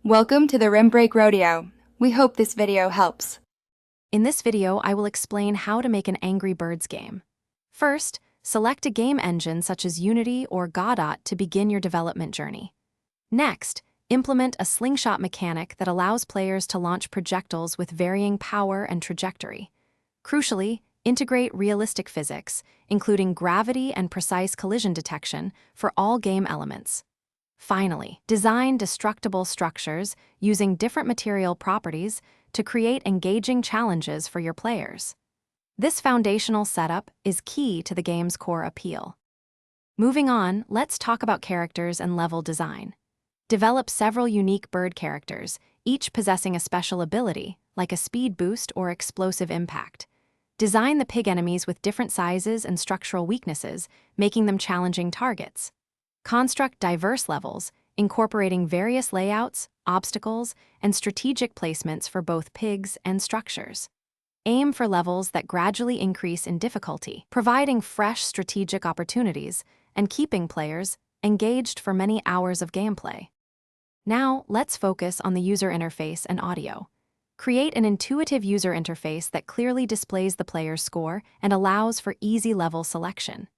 Welcome to the Rim Break Rodeo. We hope this video helps. In this video, I will explain how to make an Angry Birds game. First, select a game engine such as Unity or Godot to begin your development journey. Next, implement a slingshot mechanic that allows players to launch projectiles with varying power and trajectory. Crucially, integrate realistic physics, including gravity and precise collision detection, for all game elements. Finally, design destructible structures using different material properties to create engaging challenges for your players. This foundational setup is key to the game's core appeal. Moving on, let's talk about characters and level design. Develop several unique bird characters, each possessing a special ability, like a speed boost or explosive impact. Design the pig enemies with different sizes and structural weaknesses, making them challenging targets. Construct diverse levels, incorporating various layouts, obstacles, and strategic placements for both pigs and structures. Aim for levels that gradually increase in difficulty, providing fresh strategic opportunities and keeping players engaged for many hours of gameplay. Now, let's focus on the user interface and audio. Create an intuitive user interface that clearly displays the player's score and allows for easy level selection.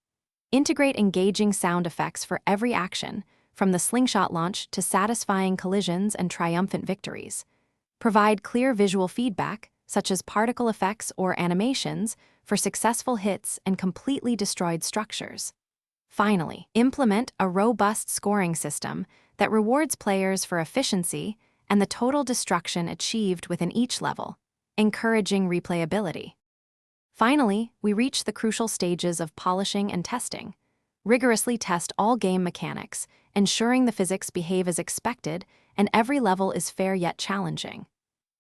Integrate engaging sound effects for every action, from the slingshot launch to satisfying collisions and triumphant victories. Provide clear visual feedback, such as particle effects or animations, for successful hits and completely destroyed structures. Finally, implement a robust scoring system that rewards players for efficiency and the total destruction achieved within each level, encouraging replayability. Finally, we reach the crucial stages of polishing and testing. Rigorously test all game mechanics, ensuring the physics behave as expected and every level is fair yet challenging.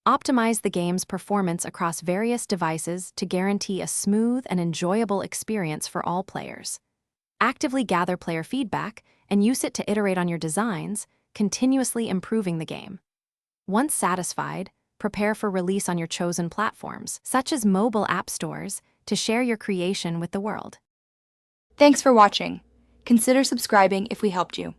Optimize the game's performance across various devices to guarantee a smooth and enjoyable experience for all players. Actively gather player feedback and use it to iterate on your designs, continuously improving the game. Once satisfied, prepare for release on your chosen platforms, such as mobile app stores, to share your creation with the world. Thanks for watching. Consider subscribing if we helped you.